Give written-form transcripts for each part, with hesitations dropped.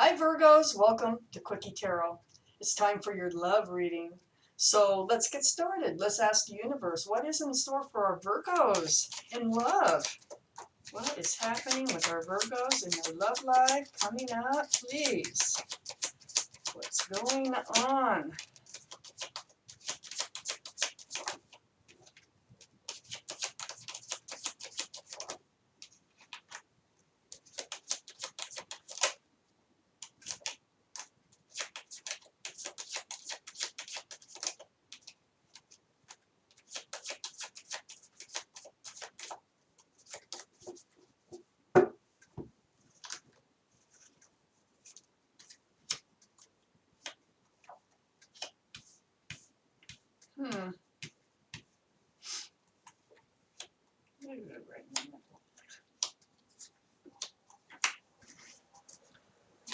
Hi Virgos, welcome to Quickie Tarot. It's time for your love reading. So let's get started. Let's ask the universe, what is in store for our Virgos in love? What is happening with our Virgos in their love life coming up, please? What's going on? Hmm.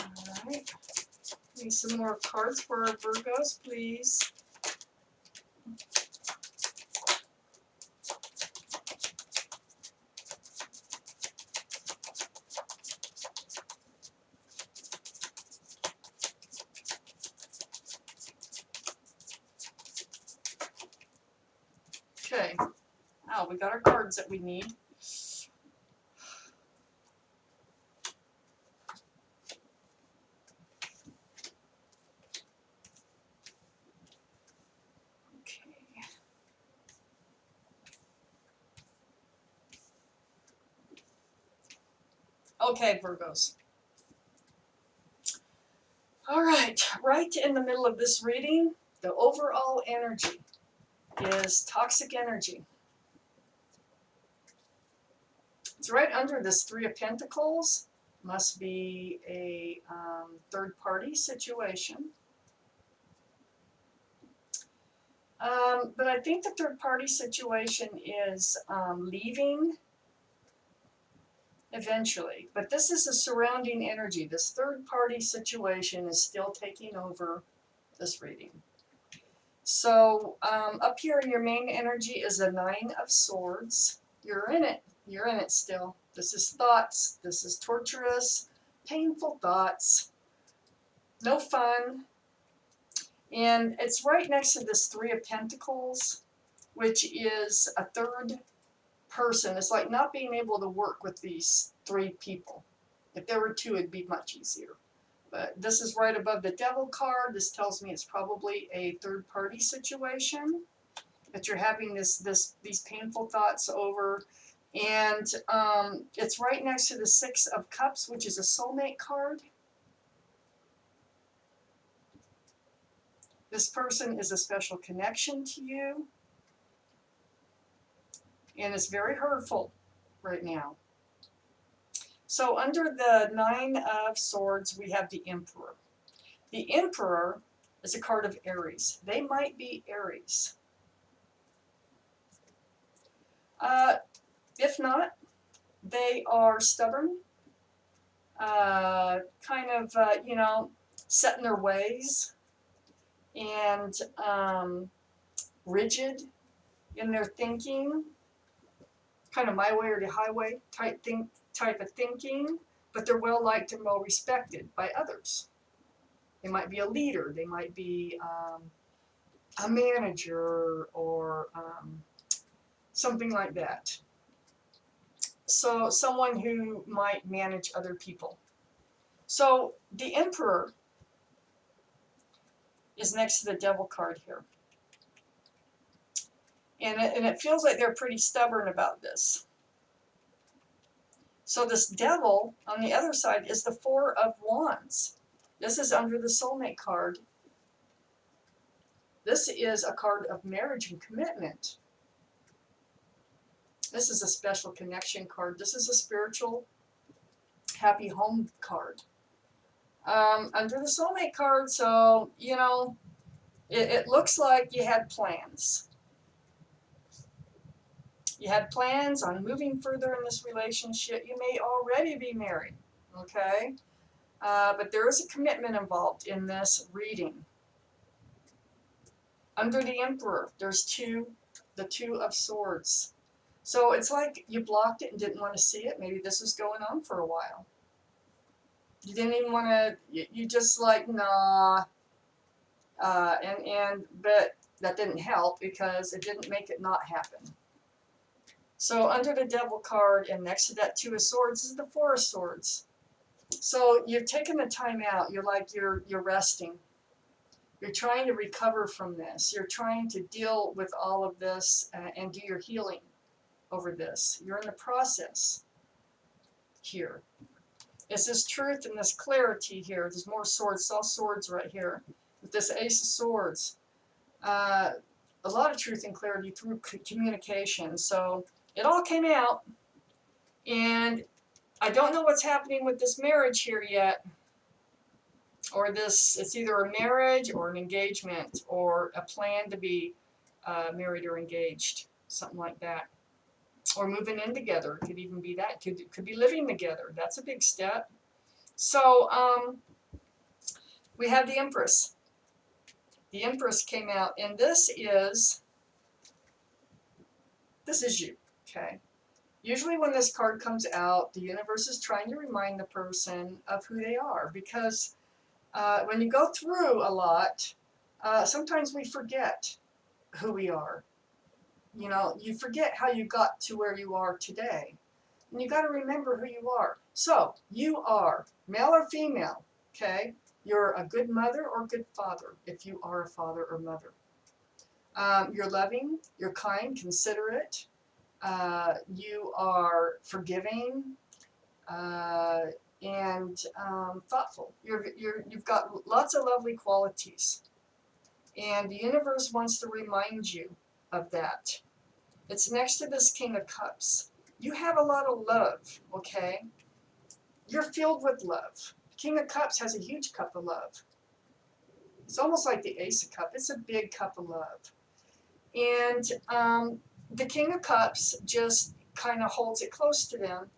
All right. Need some more cards for our Virgos, please. Okay. Oh, we got our cards that we need. Okay. Okay, Virgos. All right, right in the middle of this reading, the overall energy is toxic energy. It's right under this Three of Pentacles. Must be a third-party situation. But I think the third-party situation is leaving eventually. But this is a surrounding energy. This third-party situation is still taking over this reading. So up here in your main energy is a Nine of Swords. You're in it. You're in it still. This is thoughts. This is torturous, painful thoughts. No fun. And it's right next to this Three of Pentacles, which is a third person. It's like not being able to work with these three people. If there were two, it'd be much easier. But this is right above the Devil card. This tells me it's probably a third-party situation that you're having these painful thoughts over. And it's right next to the Six of Cups, which is a soulmate card. This person is a special connection to you, and it's very hurtful right now. So under the Nine of Swords, we have the Emperor. The Emperor is a card of Aries. They might be Aries. If not, they are stubborn, kind of, set in their ways, and rigid in their thinking, kind of my way or the highway type of thinking, but they're well liked and well respected by others. They might be a leader, they might be a manager, or something like that. So someone who might manage other people. So the Emperor is next to the Devil card here. And it feels like they're pretty stubborn about this. So this Devil on the other side is the Four of Wands. This is under the Soulmate card. This is a card of marriage and commitment. This is a special connection card. This is a spiritual happy home card. Under the Soulmate card, so, it looks like you had plans. You had plans on moving further in this relationship. You may already be married, okay? But there is a commitment involved in this reading. Under the Emperor, there's the Two of Swords. So it's like you blocked it and didn't want to see it. Maybe this is going on for a while. You didn't even want to, you just like, nah. But that didn't help because it didn't make it not happen. So under the Devil card and next to that Two of Swords is the Four of Swords. So you've taken the time out. You're like, you're resting. You're trying to recover from this. You're trying to deal with all of this and do your healing over this. You're in the process here. It's this truth and this clarity here. There's more swords. It's all swords right here. With this Ace of Swords. A lot of truth and clarity through communication. So it all came out. And I don't know what's happening with this marriage here yet. Or this, it's either a marriage or an engagement or a plan to be married or engaged. Something like that. Or moving in together. It could even be that. Could be living together. That's a big step. So we have the Empress. The Empress came out, and this is you, okay? Usually when this card comes out, the universe is trying to remind the person of who they are, because when you go through a lot, sometimes we forget who we are. You know, you forget how you got to where you are today. And you got to remember who you are. So, you are male or female, okay? You're a good mother or good father, if you are a father or mother. You're loving, you're kind, considerate. You are forgiving and thoughtful. You've got lots of lovely qualities. And the universe wants to remind you of that. It's next to this King of Cups. You have a lot of love, okay? You're filled with love. King of Cups has a huge cup of love. It's almost like the Ace of Cups. It's a big cup of love. And the King of Cups just kind of holds it close to them.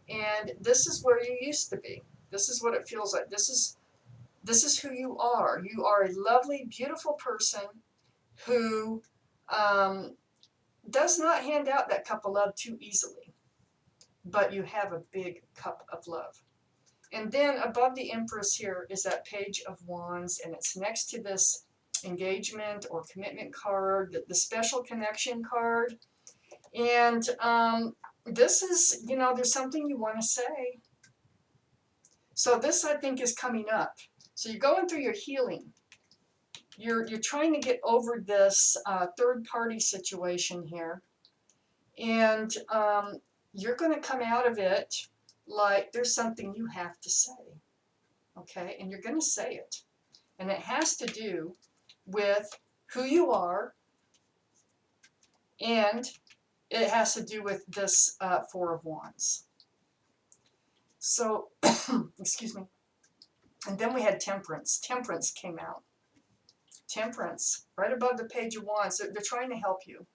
And this is where you used to be. This is what it feels like. This is who you are. You are a lovely, beautiful person who does not hand out that cup of love too easily. But you have a big cup of love. And then above the Empress here is that Page of Wands, and it's next to this engagement or commitment card, the special connection card. And this is, you know, there's something you want to say. So this, I think, is coming up. So you're going through your healing. You're trying to get over this third-party situation here. And you're going to come out of it like there's something you have to say. Okay? And you're going to say it. And it has to do with who you are, and it has to do with this Four of Wands. So, excuse me. And then we had Temperance. Temperance came out. Temperance, right above the Page of Wands. They're trying to help you.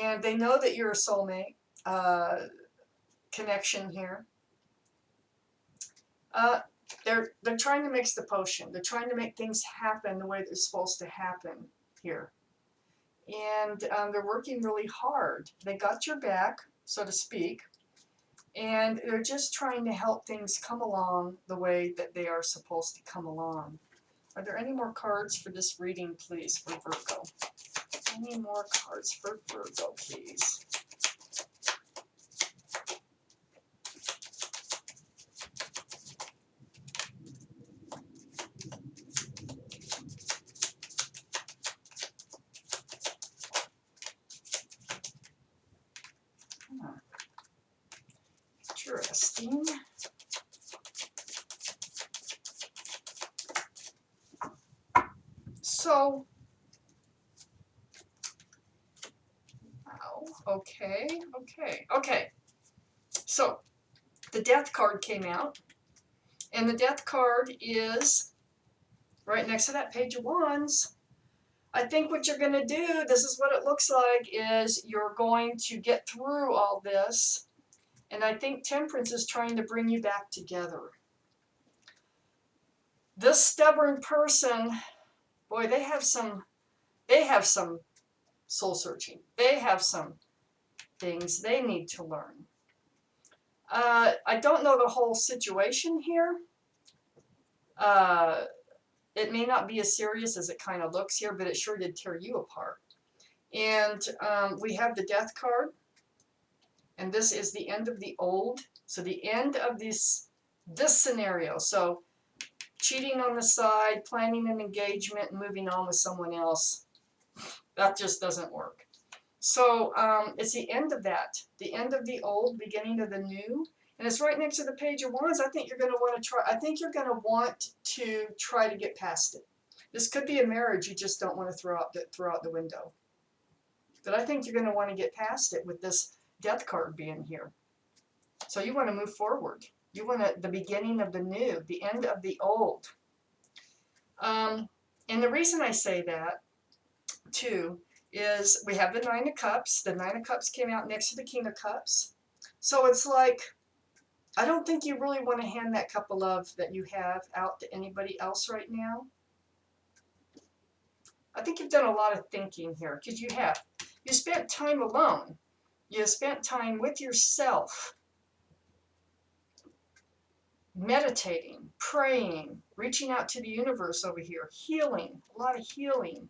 And they know that you're a soulmate connection here. They're trying to mix the potion. They're trying to make things happen the way they're supposed to happen here. And they're working really hard. They got your back, so to speak. And they're just trying to help things come along the way that they are supposed to come along. Are there any more cards for this reading, please, for Virgo? Any more cards for Virgo, please? Interesting. So, okay. So, the Death card came out, and the Death card is right next to that Page of Wands. I think what you're going to do, this is what it looks like, is you're going to get through all this, and I think Temperance is trying to bring you back together. This stubborn person, boy, they have some soul searching. They have some things they need to learn. I don't know the whole situation here, It may not be as serious as it kind of looks here, but it sure did tear you apart. And we have the Death card, and this is the end of the old. So the end of this scenario. So cheating on the side, planning an engagement, and moving on with someone else. That just doesn't work. So it's the end of that, the end of the old, beginning of the new, and it's right next to the Page of Wands. I think you're going to want to try. I think you're going to want to try to get past it. This could be a marriage you just don't want to throw out the window. But I think you're going to want to get past it with this Death card being here. So you want to move forward. You want the beginning of the new, the end of the old. And the reason I say that too is we have the Nine of Cups. The Nine of Cups came out next to the King of Cups. So it's like, I don't think you really want to hand that cup of love that you have out to anybody else right now. I think you've done a lot of thinking here, because you have. You spent time alone. You spent time with yourself, meditating, praying, reaching out to the universe over here, healing, a lot of healing.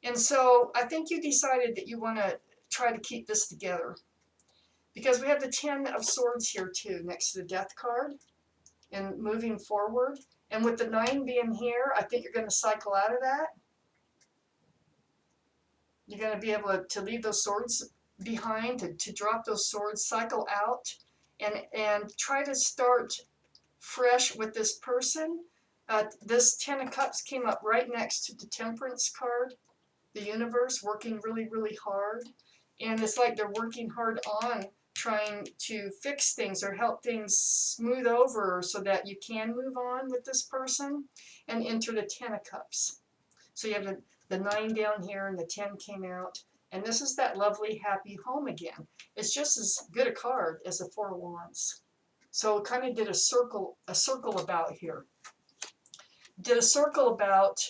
And so I think you decided that you want to try to keep this together, because we have the Ten of Swords here too, next to the Death card, and moving forward. And with the 9 being here, I think you're going to cycle out of that. You're going to be able to leave those swords behind, to drop those swords, cycle out, and try to start fresh with this person. This Ten of Cups came up right next to the Temperance card, the universe working really, really hard. And it's like they're working hard on trying to fix things or help things smooth over so that you can move on with this person and enter the Ten of Cups. So you have the 9 down here and the 10 came out. And this is that lovely, happy home again. It's just as good a card as the 4 of Wands. So it kind of did a circle about here. Did a circle about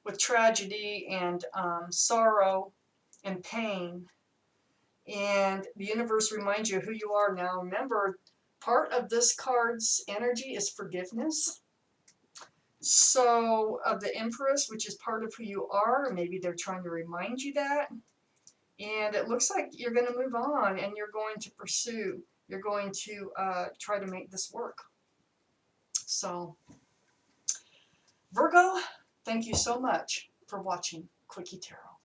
with tragedy and sorrow and pain. And the universe reminds you who you are now. Remember, part of this card's energy is forgiveness. So of the Empress, which is part of who you are, maybe they're trying to remind you that. And it looks like you're going to move on and you're going to pursue. You're going to try to make this work. So, Virgo, thank you so much for watching Quickie Tarot.